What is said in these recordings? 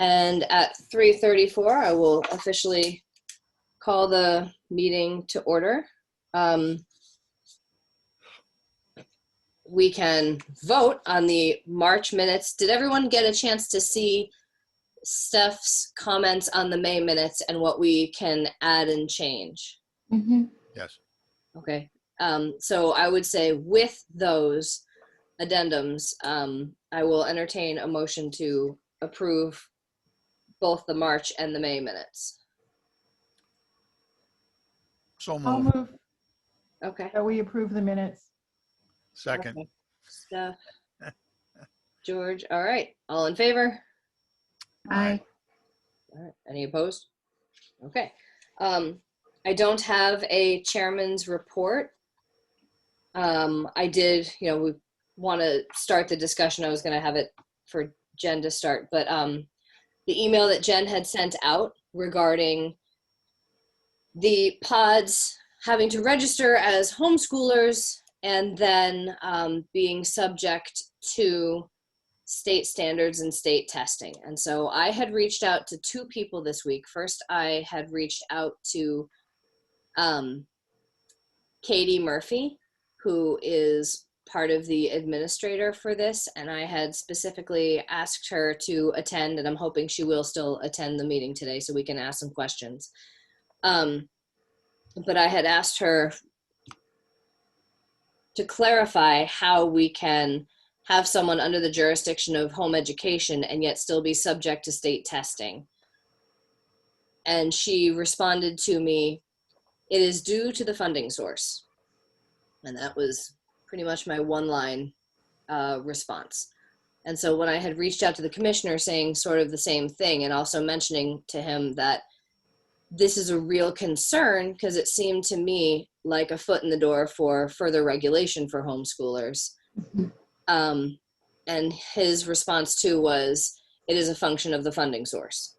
And at 3:34, I will officially call the meeting to order. We can vote on the March minutes. Did everyone get a chance to see Steph's comments on the May minutes and what we can add and change? Mm-hmm. Yes. Okay. So I would say with those addendums, I will entertain a motion to approve both the March and the May minutes. So I'll moved. move Okay. that we approve the minutes. Second. Okay. Steph, George. All right. All in favor? Aye. All right. Any opposed? Okay. I don't have a chairman's report. I did, we want to start the discussion. I was going to have it for Jen to start, but the email that Jen had sent out regarding the pods having to register as homeschoolers and then being subject to state standards and state testing. And so I had reached out to two people this week. First, I had reached out to Katie Murphy, who is part of the administrator for this, and I had specifically asked her to attend, and I'm hoping she will still attend the meeting today so we can ask some questions. But I had asked her to clarify how we can have someone under the jurisdiction of home education and yet still be subject to state testing. And she responded to me, it is due to the funding source. And that was pretty much my one-line response. And so when I had reached out to the commissioner saying sort of the same thing and also mentioning to him that this is a real concern because it seemed to me like a foot in the door for further regulation for homeschoolers. And his response too was, it is a function of the funding source.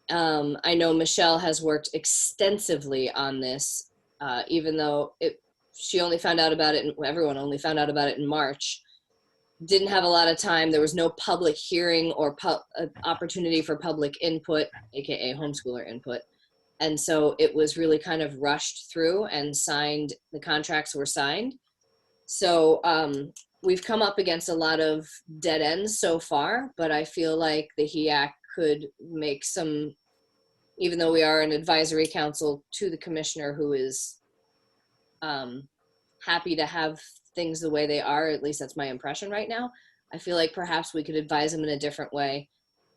I know Michelle has worked extensively on this, even though she only found out about it, everyone only found out about it in March. Didn't have a lot of time. There was no public hearing or opportunity for public input, AKA homeschooler input. And so it was really kind of rushed through and signed, the contracts were signed. So we've come up against a lot of dead ends so far, but I feel like the HEAC could make some, even though we are an advisory council to the commissioner who is happy to have things the way they are, at least that's my impression right now. I feel like perhaps we could advise them in a different way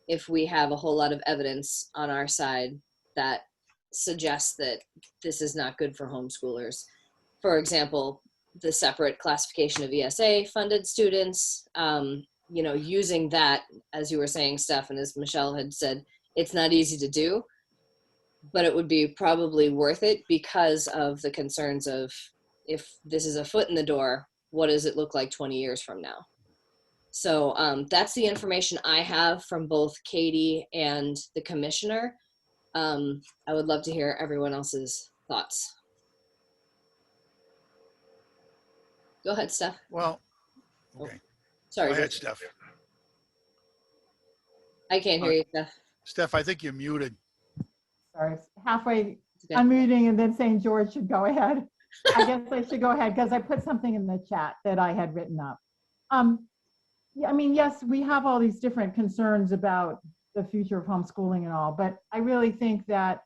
if we have a whole lot of evidence on our side that suggests that this is not good for homeschoolers. For example, the separate classification of ESA funded students, using that, as you were saying, Steph, and as Michelle had said, it's not easy to do, but it would be probably worth it because of the concerns of, if this is a foot in the door, what does it look like 20 years from now? So that's the information I have from both Katie and the commissioner. I would love to hear everyone else's thoughts. Go ahead, Steph. Well, okay. Oh, sorry. Go ahead, Steph. I can't hear you, Steph. Steph, I think you're muted. Sorry, halfway Okay. unmuting and then saying George should go ahead. I guess I should go ahead because I put something in the chat that I had written up. Yeah, I mean, yes, we have all these different concerns about the future of homeschooling and all, but I really think that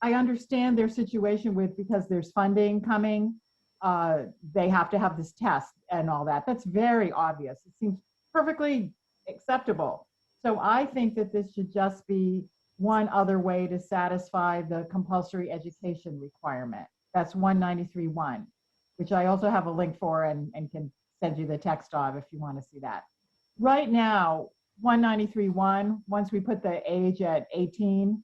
I understand their situation because there's funding coming. They have to have this test and all that. That's very obvious. It seems perfectly acceptable. So I think that this should just be one other way to satisfy the compulsory education requirement. That's 193.1, which I also have a link for and can send you the text of if you want to see that. Right now, 193.1, once we put the age at 18,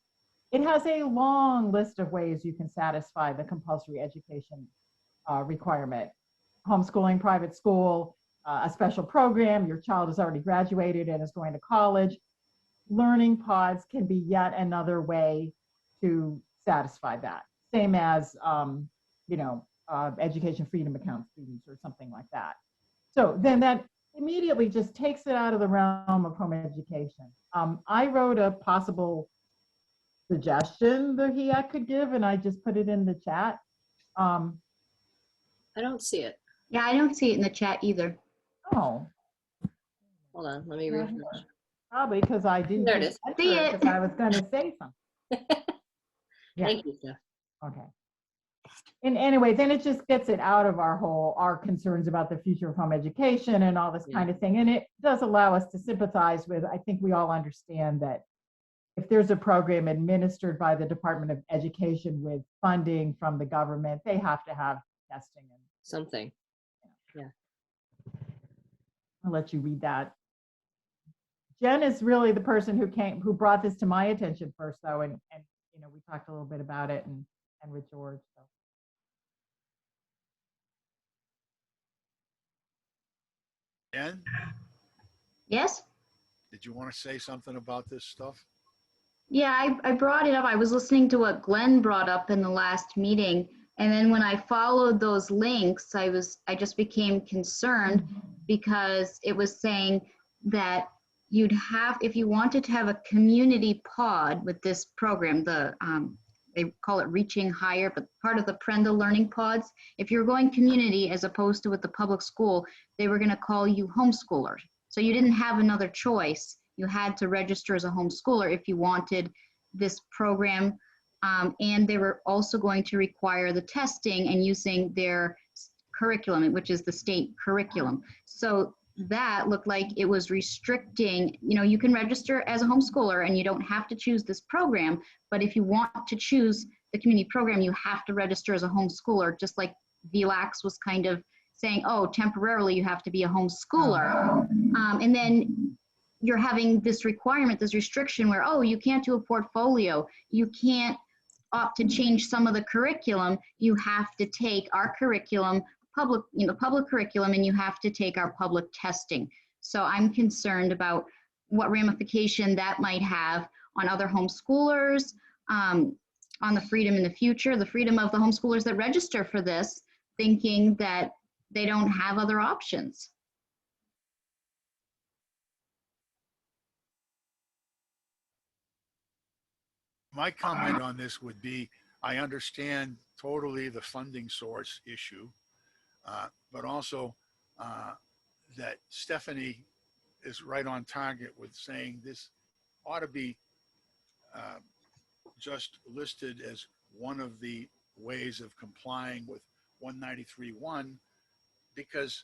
it has a long list of ways you can satisfy the compulsory education requirement. Homeschooling, private school, a special program, your child has already graduated and is going to college. Learning pods can be yet another way to satisfy that. Same as, education freedom account students or something like that. So then that immediately just takes it out of the realm of home education. I wrote a possible suggestion the HEAC could give, and I just put it in the chat. Um, I don't see it. Yeah, I don't see it in the chat either. oh, Hold on, let me Not refresh. here. Probably because I didn't There it just is. enter See it it. because I was going to say something. Yeah. Thank you, Steph. Okay. And anyway, then it just gets it out of our concerns about the future of home education and all this kind of thing. And it does allow us to sympathize with, I think we all understand that if there's a program administered by the Department of Education with funding from the government, they have to have testing. And Something. I'll let you read that. Jen is really the person who brought this to my attention first, though, and you know, we talked a little bit about it and with George. So. Jen, Yes? did you want to say something about this stuff? Yeah, I brought it up. I was listening to what Glenn brought up in the last meeting. And then when I followed those links, I just became concerned because it was saying that you'd have, if you wanted to have a community pod with this program, they call it Reaching Higher, but part of the Prenda Learning Pods, if you're going community as opposed to with the public school, they were going to call you homeschooler. So you didn't have another choice. You had to register as a homeschooler if you wanted this program. And they were also going to require the testing and using their curriculum, which is the state curriculum. So that looked like it was restricting, you know, you can register as a homeschooler and you don't have to choose this program, but if you want to choose the community program, you have to register as a homeschooler, just like VLAX was kind of saying, oh, temporarily you have to be a homeschooler. And then you're having this requirement, this restriction where, oh, you can't do a portfolio, you can't opt to change some of the curriculum, you have to take our curriculum, public curriculum, and you have to take our public testing. So I'm concerned about what ramification that might have on other homeschoolers, on the freedom in the future, the freedom of the homeschoolers that register for this, thinking that they don't have other options. My comment on this would be, I understand totally the funding source issue, but also that Stephanie is right on target with saying this ought to be just listed as one of the ways of complying with 193.1, because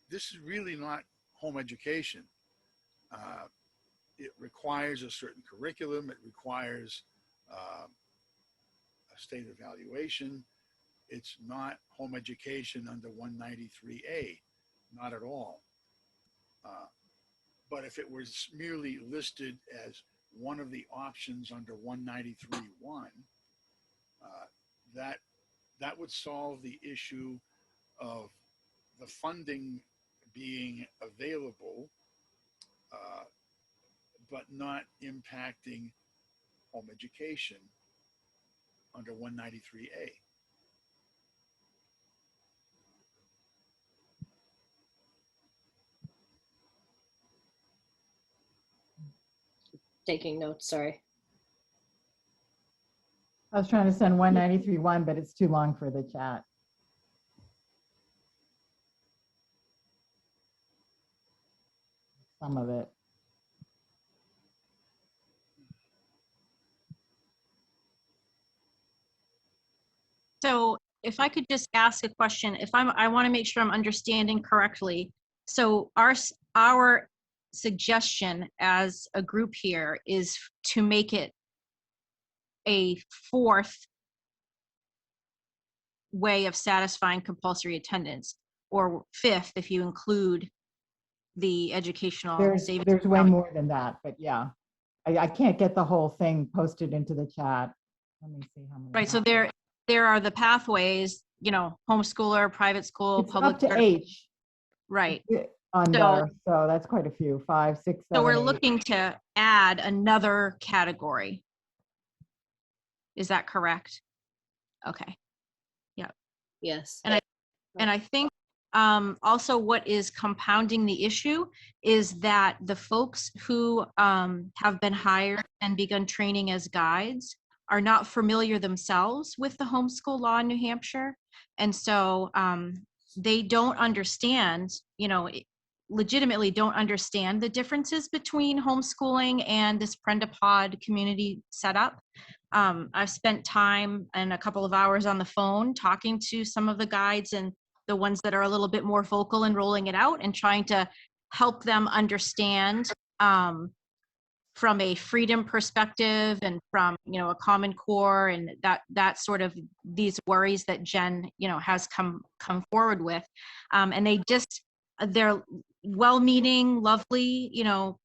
this is really not home education. It requires a certain curriculum. It requires a state evaluation. It's not home education under 193A, not at all. But if it was merely listed as one of the options under 193.1, that would solve the issue of the funding being available, but not impacting home education under 193A. Taking notes, sorry. I was trying to send 193.1, but it's too long for the chat. Some of it. So if I could just ask a question, I want to make sure I'm understanding correctly. So our suggestion as a group here is to make it a fourth way of satisfying compulsory attendance, or fifth if you include the educational savings. There's way account. more than that, but yeah. I can't get the whole thing posted into the chat. Let me see how many. Right, so there are the pathways, you know, homeschooler, private school, It's public. up to H. Right. On there, so that's quite a few, 5, 6, 7, So we're 8. looking to add another category. Is that correct? Okay. Yes. And I think also what is compounding the issue is that the folks who have been hired and begun training as guides are not familiar themselves with the homeschool law in New Hampshire. And so they don't understand, legitimately don't understand the differences between homeschooling and this Prendapod community setup. I've spent time and a couple of hours on the phone talking to some of the guides and the ones that are a little bit more vocal and rolling it out and trying to help them understand from a freedom perspective and from, a Common Core and that sort of these worries that Jen, has come forward with. And they're well-meaning, lovely,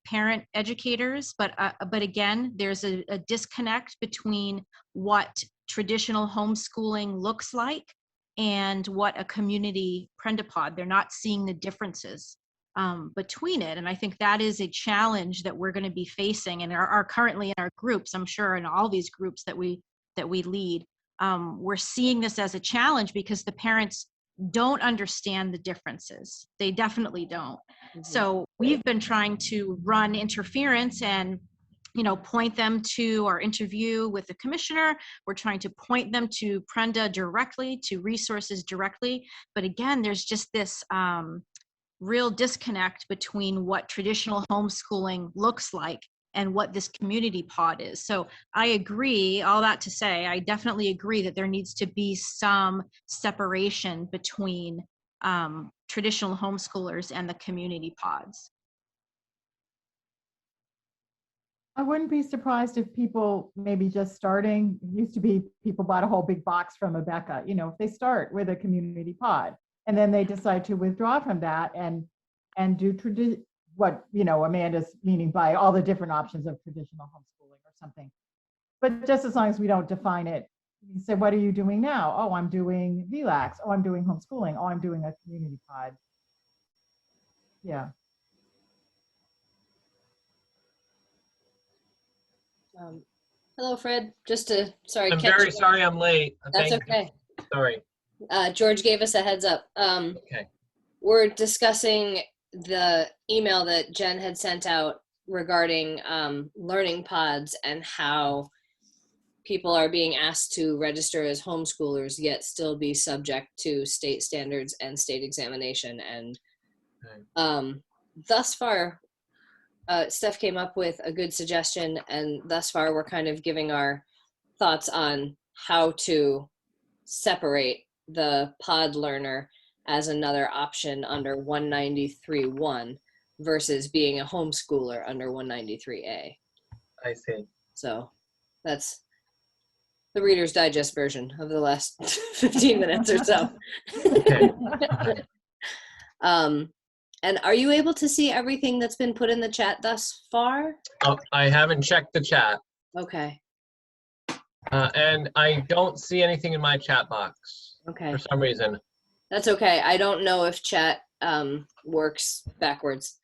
parent educators, but again, there's a disconnect between what traditional homeschooling looks like and what a community Prendapod. They're not seeing the differences between it. And I think that is a challenge that we're going to be facing and are currently in our groups, I'm sure in all these groups that we lead. We're seeing this as a challenge because the parents don't understand the differences. They definitely don't. Mm-hmm. So we've been trying to run interference and point them to our interview with the commissioner. We're trying to point them to Prenda directly, to resources directly. But again, there's just this real disconnect between what traditional homeschooling looks like and what this community pod is. So I agree, all that to say, I definitely agree that there needs to be some separation between traditional homeschoolers and the community pods. I wouldn't be surprised if people maybe just starting, it used to be people bought a whole big box from Abeka, if they start with a community pod and then they decide to withdraw from that and do what, Amanda's meaning by all the different options of traditional homeschooling or something. But just as long as we don't define it, you say, what are you doing now? Oh, I'm doing VLAX. Oh, I'm doing homeschooling. Oh, I'm doing a community pod. Yeah. Hello, Fred. Sorry. I'm very sorry I'm late. That's okay. Sorry. George gave us a heads up. Okay. We're discussing the email that Jen had sent out regarding learning pods and how people are being asked to register as homeschoolers yet still be subject to state standards and state examination. And thus far, Steph came up with a good suggestion, and thus far we're kind of giving our thoughts on how to separate the pod learner as another option under 193.1 versus being a homeschooler under 193A. I see. So that's the Reader's Digest version of the last 15 minutes or so. Okay. And are you able to see everything that's been put in the chat thus far? Oh, I haven't checked the chat. Okay. And I don't see anything in my chat box. Okay. For some reason. That's okay. I don't know if chat works backwards.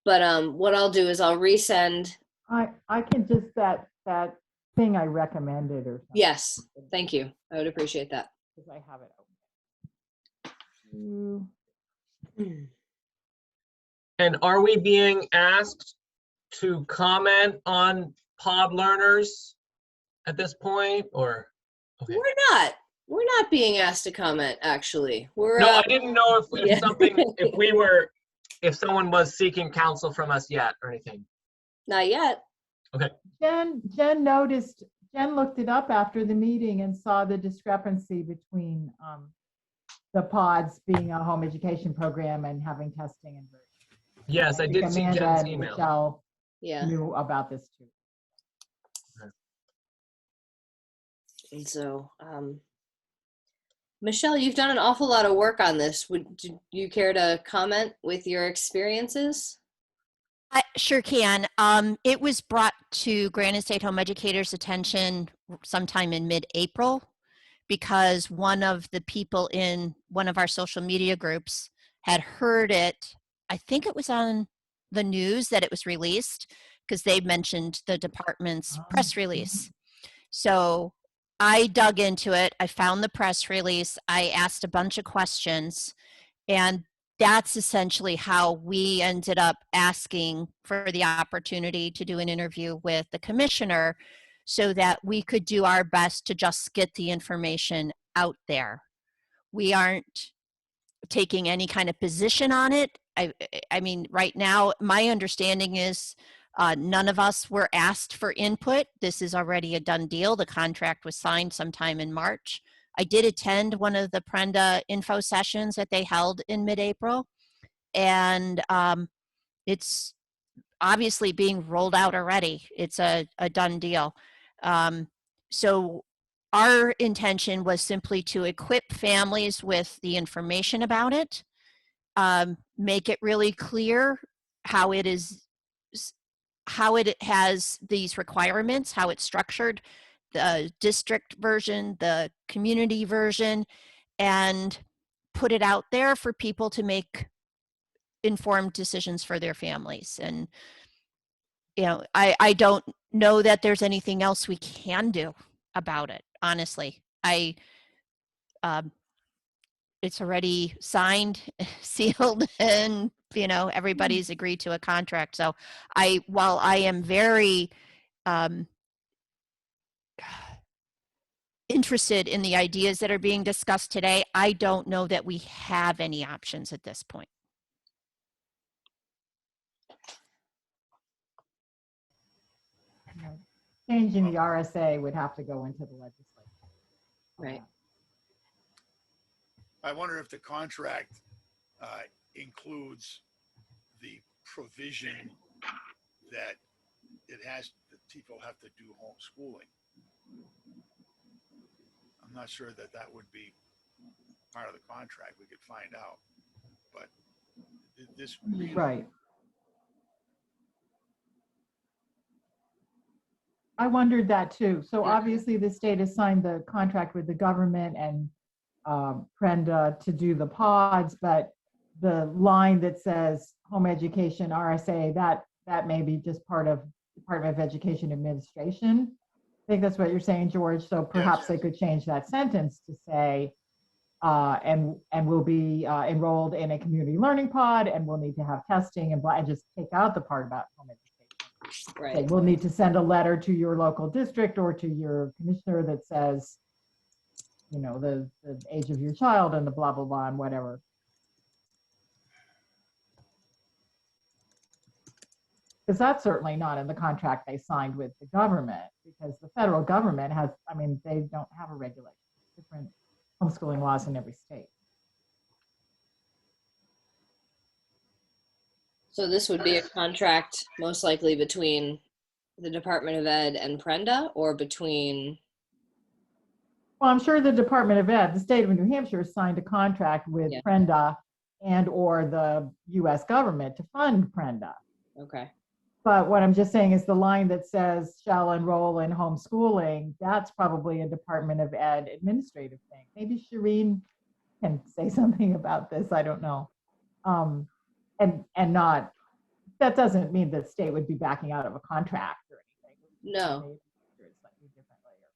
But what I'll do is I'll resend. I can just that thing I recommended or something. Yes. Thank you. I would appreciate that. Because I have it open. And are we being asked to comment on pod learners at this point, or? Okay. We're not being asked to comment, actually. No, I didn't know if yeah. if someone was seeking counsel from us yet or anything. Not yet. Okay. Jen looked it up after the meeting and saw the discrepancy between the pods being a home education program and having testing and. Yes, I did see Jen's email. Michelle Yeah. knew about this too. And so, Michelle, you've done an awful lot of work on this. Would you care to comment with your experiences? I sure can. It was brought to Granite State Home Educators' attention sometime in mid-April because one of the people in one of our social media groups had heard it. I think it was on the news that it was released because they mentioned the department's press release. So I dug into it. I found the press release. I asked a bunch of questions And that's essentially how we ended up asking for the opportunity to do an interview with the commissioner so that we could do our best to just get the information out there. We aren't taking any kind of position on it. I mean, right now, my understanding is none of us were asked for input. This is already a done deal. The contract was signed sometime in March. I did attend one of the Prenda info sessions that they held in mid-April, and it's obviously being rolled out already. It's a done deal. So our intention was simply to equip families with the information about it, make it really clear how it is, how it has these requirements, how it's structured, the district version, the community version, and put it out there for people to make informed decisions for their families. And, you know, I don't know that there's anything else we can do about it, honestly. It's already signed, sealed, and, you know, everybody's agreed to a contract. So while I am very interested in the ideas that are being discussed today, I don't know that we have any options at this point. Changing the RSA would have to go into the legislature. Right. I wonder if the contract includes the provision that that people have to do homeschooling. I'm not sure that would be part of the contract. We could find out, but this would be Right. I wondered that too. So obviously the state has signed the contract with the government and Prenda to do the pods, but the line that says home education RSA, that may be just part of Department of Education administration. I think that's what you're saying, George. So perhaps Yes. they could change that sentence to say, and will be enrolled in a community learning pod, and we'll need to have testing and just take out the part about home education. Right. Say, we'll need to send a letter to your local district or to your commissioner that says, you know, the age of your child and the blah, blah, blah, and whatever. Because that's certainly not in the contract they signed with the government, because the federal government has, I mean, they don't have a regulation. Different homeschooling laws in every state. So this would be a contract most likely between the Department of Ed and Prenda, or between, Well, I'm sure the Department of Ed, the state of New Hampshire, signed a contract with Yeah. Prenda and or the US government to fund Prenda. okay. But what I'm just saying is the line that says shall enroll in homeschooling, that's probably a Department of Ed administrative thing. Maybe Shireen can say something about this, I don't know. And not, that doesn't mean that state would be backing out of a contract or anything. No.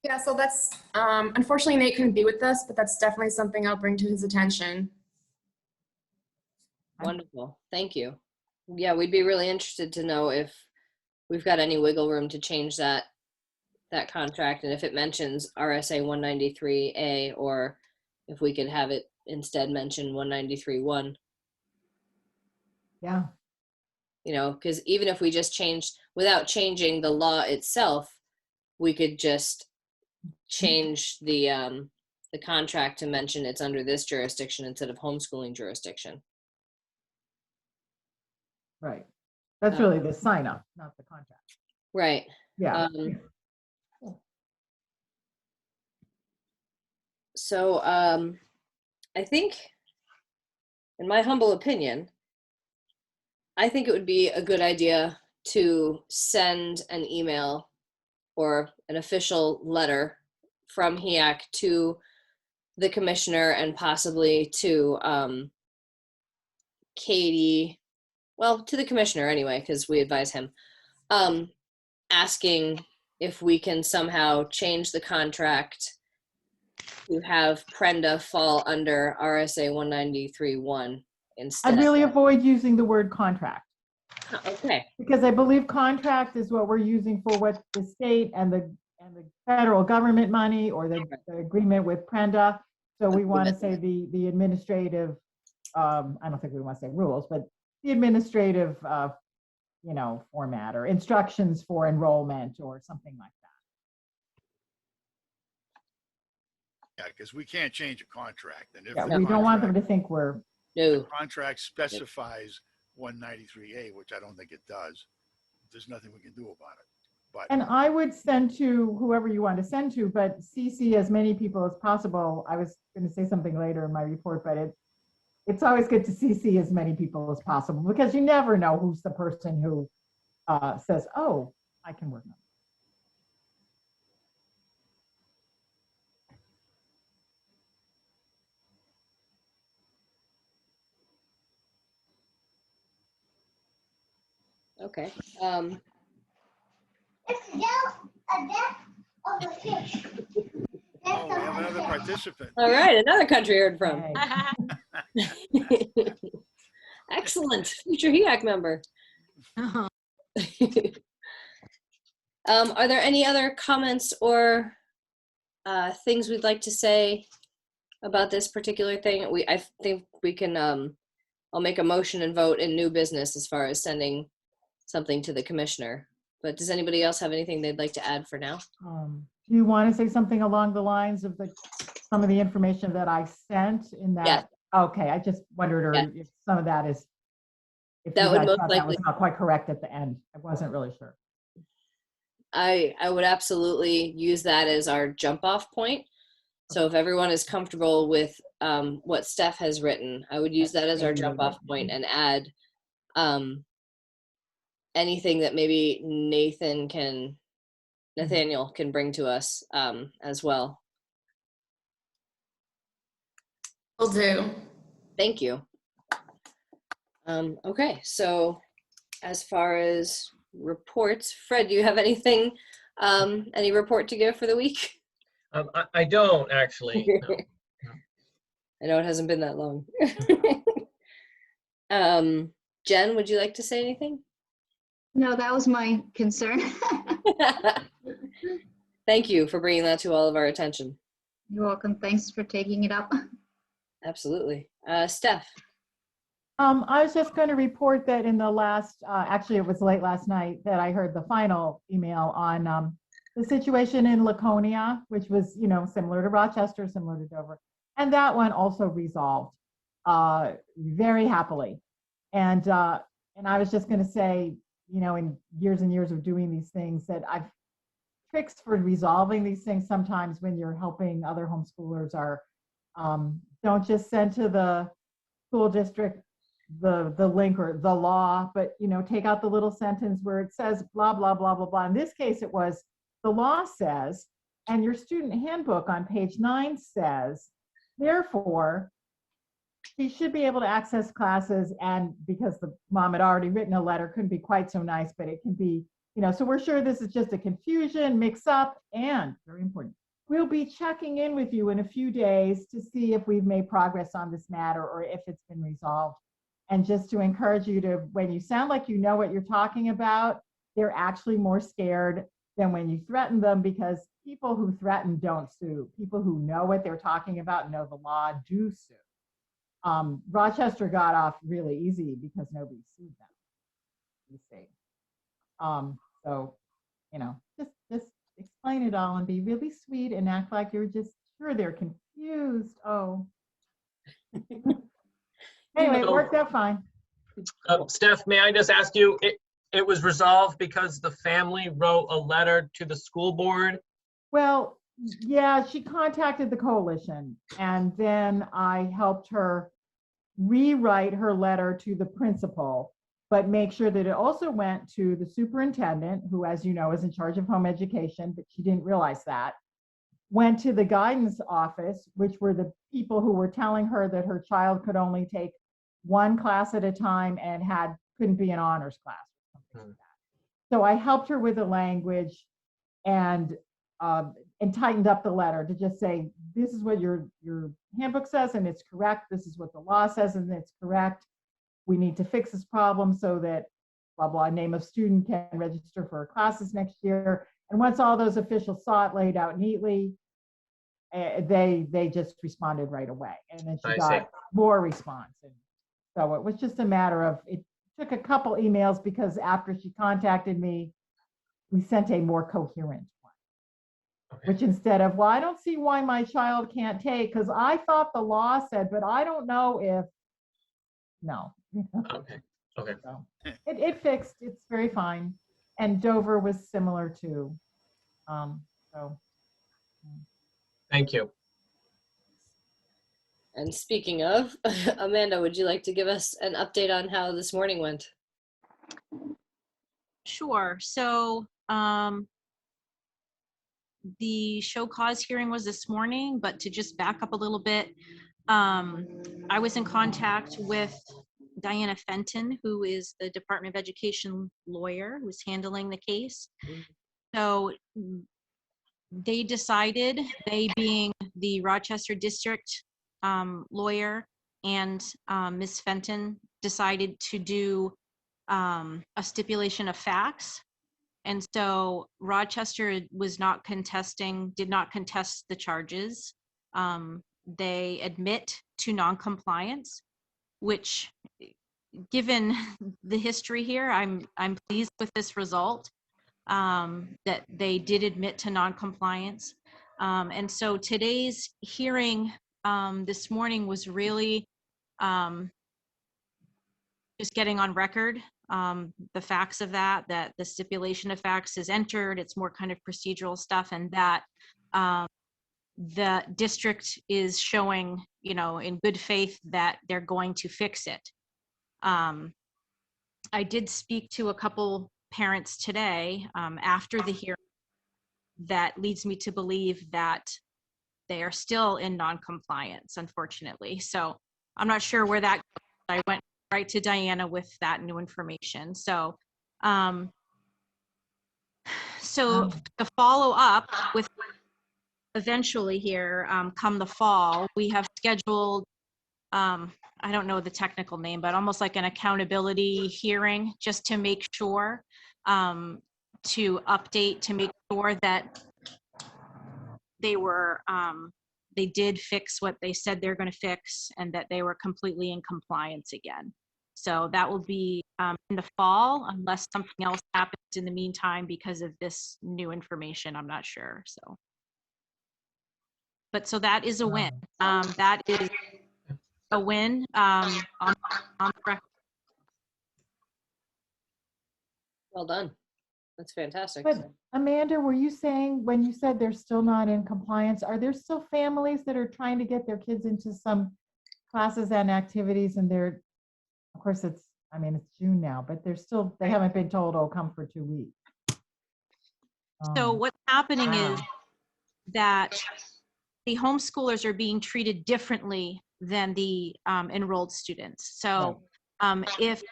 Yeah, so that's, unfortunately Nate couldn't be with us, but that's definitely something I'll bring to his attention. Wonderful. Thank you. Yeah, we'd be really interested to know if we've got any wiggle room to change that contract, and if it mentions RSA 193A, or if we could have it instead mention 193.1. Yeah. You know, because even if we just changed, without changing the law itself, we could just change the contract to mention it's under this jurisdiction instead of homeschooling jurisdiction. Right. That's really the sign up, not the contract. Right. Yeah. So I think, in my humble opinion, I think it would be a good idea to send an email or an official letter from HEAC to the commissioner and possibly to Katie, well, to the commissioner anyway, because we advise him, asking if we can somehow change the contract to have Prenda fall under RSA 193.1 instead. I'd really avoid using the word contract. Okay. Because I believe contract is what we're using for what the state and the federal government money, or the agreement with Prenda. So we want to say the administrative, I don't think we want to say rules, but the administrative, format or instructions for enrollment or something like that. Yeah, because we can't change a contract. And if Yeah, the we don't want them contract- to think we're, No. contract specifies 193A, which I don't think it does, there's nothing we can do about it. But and I would send to whoever you want to send to, but CC as many people as possible. I was going to say something later in my report, but it's always good to CC as many people as possible, because you never know who's the person who says, oh, I can work on it. Okay. oh, we have another participant. All right, another country heard from. Yay. Excellent, future HEAC member. Uh-huh. Are there any other comments or things we'd like to say about this particular thing? I think we can, I'll make a motion and vote in new business as far as sending something to the commissioner. But does anybody else have anything they'd like to add for now? Do you want to say something along the lines of some of the information that I sent in that? Yeah. Okay, I just wondered if some of that is, if That you would guys most thought that likely- was not quite correct at the end. I wasn't really sure. I would absolutely use that as our jump off point. So if everyone is comfortable with what Steph has written, I would use that as our jump off point and add anything that maybe Nathaniel can bring to us as well. Will do. Thank you. Okay, so as far as reports, Fred, do you have anything, any report to give for the week? I don't actually. No. I know it hasn't been that long. Jen, would you like to say anything? No, that was my concern. Thank you for bringing that to all of our attention. You're welcome. Thanks for taking it up. Absolutely. Steph. I was just going to report that in the last, actually it was late last night that I heard the final email on the situation in Laconia, which was, similar to Rochester, similar to Dover. And that one also resolved very happily. And I was just going to say, in years and years of doing these things, that tricks for resolving these things sometimes when you're helping other homeschoolers are, don't just send to the school district the link or the law, but take out the little sentence where it says blah blah blah blah blah. In this case, it was the law says, and your student handbook on page 9 says, therefore, she should be able to access classes. And because the mom had already written a letter, couldn't be quite so nice, but it can be, so we're sure this is just a confusion, mix up, and very important, we'll be checking in with you in a few days to see if we've made progress on this matter or if it's been resolved. And just to encourage you to, when you sound like you know what you're talking about, they're actually more scared than when you threaten them, because people who threaten don't sue. People who know what they're talking about and know the law do sue. Rochester got off really easy because nobody sued them. You see. So, just explain it all and be really sweet and act like you're just sure they're confused. Oh. Anyway, it worked out fine. Steph, may I just ask you, it was resolved because the family wrote a letter to the school board? Well, yeah, she contacted the coalition, and then I helped her rewrite her letter to the principal, but make sure that it also went to the superintendent, who, as you know, is in charge of home education, but she didn't realize that. Went to the guidance office, which were the people who were telling her that her child could only take one class at a time and couldn't be an honors class or something like that. So I helped her with the language, and and tightened up the letter to just say, this is what your handbook says and it's correct. This is what the law says and it's correct. We need to fix this problem so that blah, blah, name of student can register for classes next year. And once all those officials saw it laid out neatly, they just responded right away. And then she got more response. And so it was just a matter of, it took a couple emails because after she contacted me, we sent a more coherent one. Okay. Which instead of, well, I don't see why my child can't take, because I thought the law said, but I don't know if, no. Okay. Okay. So it fixed, it's very fine. And Dover was similar too. So. Thank you. And speaking of, Amanda, would you like to give us an update on how this morning went? Sure. So the show cause hearing was this morning, but to just back up a little bit, I was in contact with Diana Fenton, who is the Department of Education lawyer who's handling the case. So they decided, they being the Rochester District lawyer and Ms. Fenton, decided to do a stipulation of facts. And so Rochester was not contesting, did not contest the charges. They admit to non-compliance, which, given the history here, I'm pleased with this result, that they did admit to non-compliance. And so today's hearing this morning was really just getting on record the facts of that the stipulation of facts is entered. It's more kind of procedural stuff, and that the district is showing, in good faith that they're going to fix it. I did speak to a couple parents today after the hearing that leads me to believe that they are still in non-compliance, unfortunately. So I'm not sure where that goes. I went right to Diana with that new information. So to follow up with eventually here, come the fall, we have scheduled, I don't know the technical name, but almost like an accountability hearing, just to make sure, to update, to make sure that they were, they did fix what they said they're going to fix, and that they were completely in compliance again. So that will be in the fall, unless something else happens in the meantime because of this new information. I'm not sure. So, but so that is a win. That is a win on the record. Well done. That's fantastic. But Amanda, were you saying, when you said they're still not in compliance, are there still families that are trying to get their kids into some classes and activities, and they're, of course it's June now, but they haven't been told, oh, come for 2 weeks. So what's happening is that the homeschoolers are being treated differently than the enrolled students. So if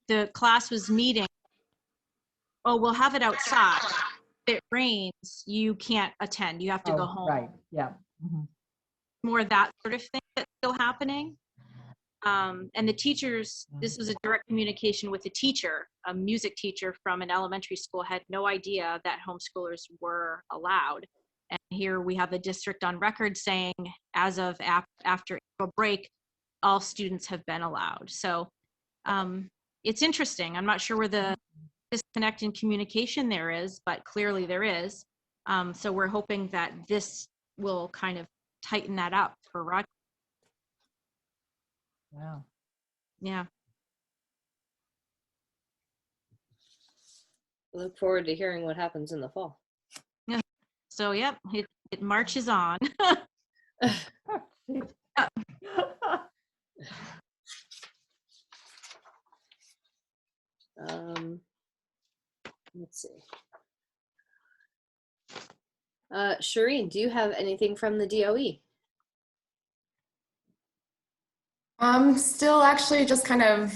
the class was meeting, oh, we'll have it outside. If it rains, you can't attend. You have to go home. Right, yeah. Mm-hmm. More that sort of thing that's still happening. And the teachers, this was a direct communication with a teacher, a music teacher from an elementary school, had no idea that homeschoolers were allowed. And here we have the district on record saying, as of after April break, all students have been allowed. So it's interesting. I'm not sure where the disconnect in communication there is, but clearly there is. So we're hoping that this will kind of tighten that up for Rochester. Wow. Yeah. Look forward to hearing what happens in the fall. Yeah. So yep, it marches on. Let's see. Shireen, do you have anything from the DOE? Still actually just kind of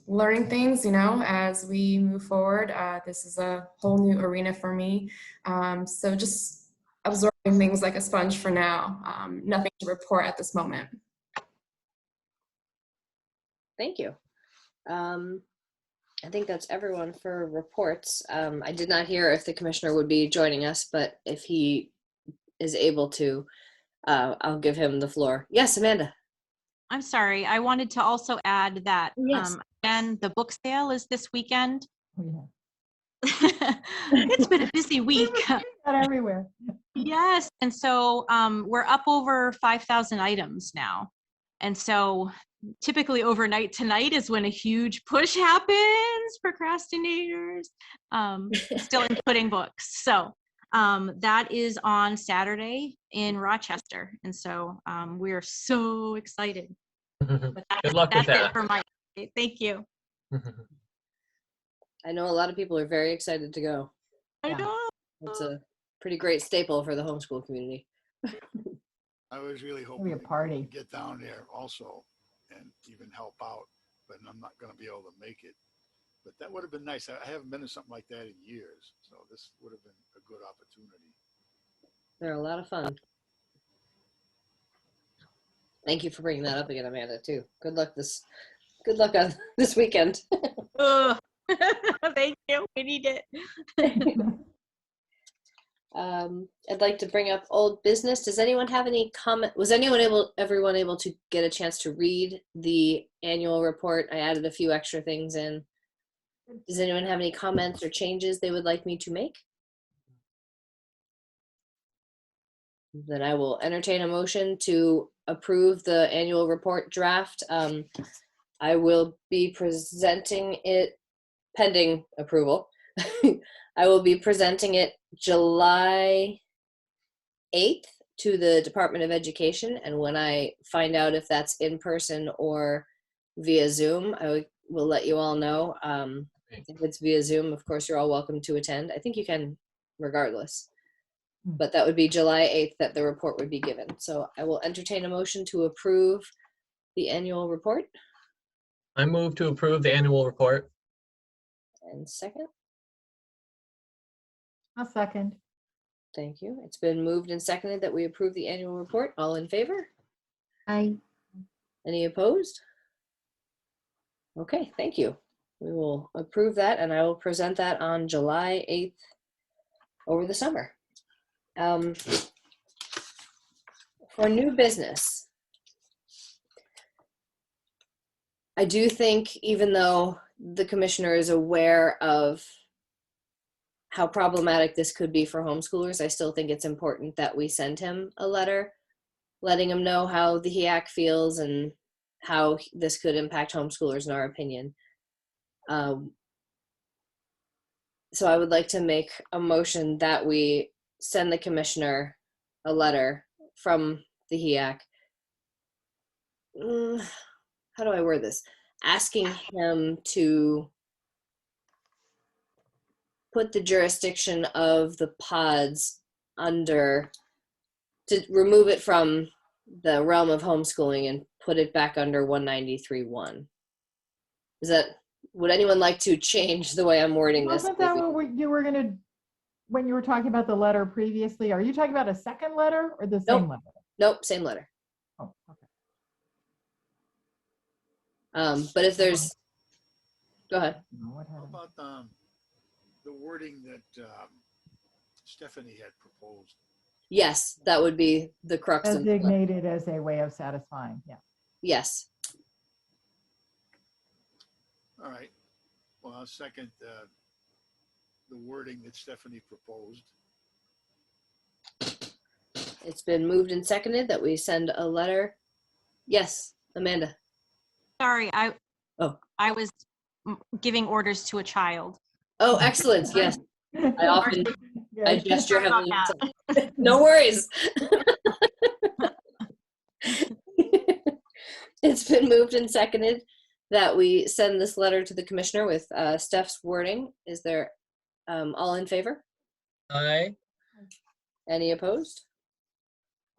learning things, as we move forward. This is a whole new arena for me. So just absorbing things like a sponge for now. Nothing to report at this moment. Thank you. I think that's everyone for reports. I did not hear if the commissioner would be joining us, but if he is able to, I'll give him the floor. Yes, Amanda. I'm sorry. I wanted to also add that, Yes. again, the book sale is this weekend. Oh, It's been a busy week. yeah. Not everywhere. Yes. And so we're up over 5,000 items now. And so typically overnight tonight is when a huge push happens, procrastinators, still inputting books. So that is on Saturday in Rochester. And so we're so excited. But Good luck with that's it that. for my update. Thank you. I know a lot of people are very excited to go. I Yeah. know. It's a pretty great staple for the homeschool community. I was really It'll be hoping a party. to get down there also and even help out, but I'm not going to be able to make it. But that would have been nice. I haven't been to something like that in years, so this would have been a good opportunity. They're a lot of fun. Thank you for bringing that up again, Amanda, too. Good luck on this weekend. Ugh. Thank you. We need it. I'd like to bring up old business. Does anyone have any comment? Was everyone able to get a chance to read the annual report? I added a few extra things in. Does anyone have any comments or changes they would like me to make? Then I will entertain a motion to approve the annual report draft. I will be presenting it pending approval. I will be presenting it July 8th to the Department of Education, and when I find out if that's in person or via Zoom, I will let you all know. If it's via Zoom, of course, you're all welcome to attend. I think you can regardless. But that would be July 8th that the report would be given. So I will entertain a motion to approve the annual report. I move to approve the annual report. And second, A second. thank you. It's been moved and seconded that we approve the annual report. All in favor? I Any opposed? Okay, thank you. We will approve that, and I will present that on July 8th over the summer. For new business, I do think, even though the commissioner is aware of how problematic this could be for homeschoolers, I still think it's important that we send him a letter letting him know how the HEAC feels and how this could impact homeschoolers in our opinion. So I would like to make a motion that we send the commissioner a letter from the HEAC. How do I word this? Asking him to put the jurisdiction of the pods to remove it from the realm of homeschooling and put it back under 193.1. Would anyone like to change the way I'm wording this? Wasn't that what you were gonna, when you were talking about the letter previously? Are you talking about a second letter or the same letter? Nope, same letter. Oh, okay. But if there's, go ahead. What How happened? about the wording that Stephanie had proposed? Yes, that would be the crux of the letter. Designated as a way of satisfying, yeah. Yes. All right. Well, I'll second the wording that Stephanie proposed. It's been moved and seconded that we send a letter. Yes, Amanda. Sorry, I Oh. I was giving orders to a child. Oh, excellent. Yes. I often I gesture Sorry about heavily. No worries. It's been moved and seconded that we send this letter to the commissioner with Steph's wording. Is there all in favor? Aye. Any opposed?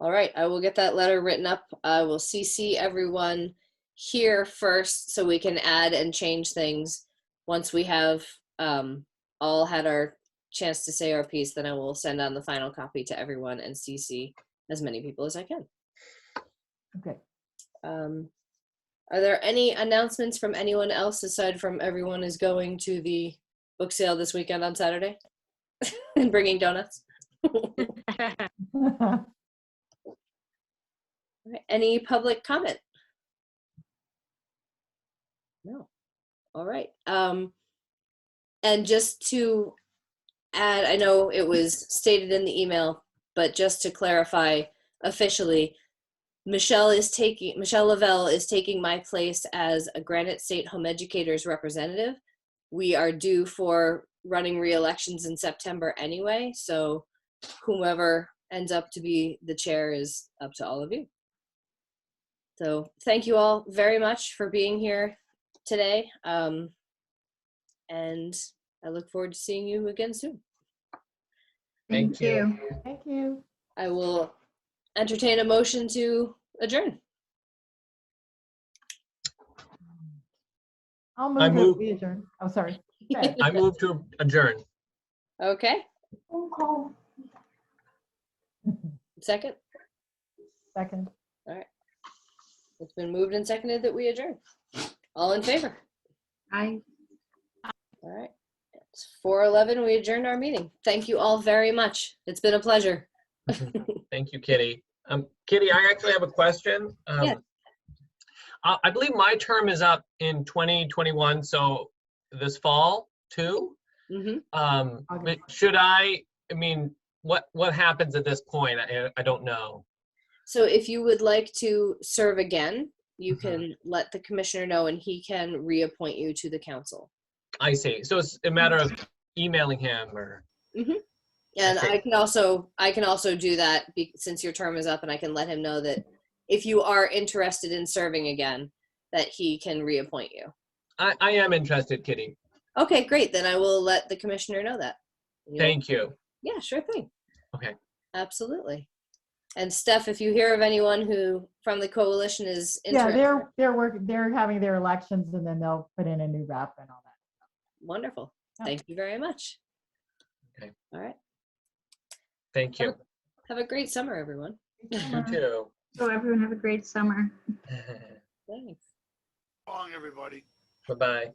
All right, I will get that letter written up. I will CC everyone here first so we can add and change things once we have all had our chance to say our piece, then I will send on the final copy to everyone and CC as many people as I can. Okay. Are there any announcements from anyone else aside from everyone is going to the book sale this weekend on Saturday and bringing donuts? All right, any public comment? No. All right. And just to add, I know it was stated in the email, but just to clarify officially, Michelle Lavelle is taking my place as a Granite State Home Educators representative. We are due for running re-elections in September anyway, so whomever ends up to be the chair is up to all of you. So thank you all very much for being here today. And I look forward to seeing you again soon. Thank you. Thank you. I will entertain a motion to adjourn. I'll I move move- that we adjourn. Oh, sorry. Go ahead. I move to adjourn. Okay, second. Second. It's been moved and seconded that we adjourn. All in favor? I All right. It's 4:11. We adjourned our meeting. Thank you all very much. It's been a pleasure. Thank you, Kitty. Kitty, I actually have a question. Yeah. I believe my term is up in 2021, so this fall too. Mm-hmm. But should I mean, what happens at this point? I don't know. So if you would like to serve again, you Mhm. can let the commissioner know and he can reappoint you to the council. I see. So it's a matter of emailing him or. And Okay. I can also do that since your term is up, and I can let him know that if you are interested in serving again, that he can reappoint you. I am interested, Kitty. Okay, great. Then I will let the commissioner know that. Thank you. Yeah, sure thing. Okay. Absolutely. And Steph, if you hear of anyone who from the coalition is Yeah, interested, they're having their elections and then they'll put in a new rep and all that. wonderful. Yeah. Thank you very much. Okay. All right. Thank you. Have a great summer, everyone. You too. So everyone have a great summer. Thanks. Long, everybody. Bye-bye.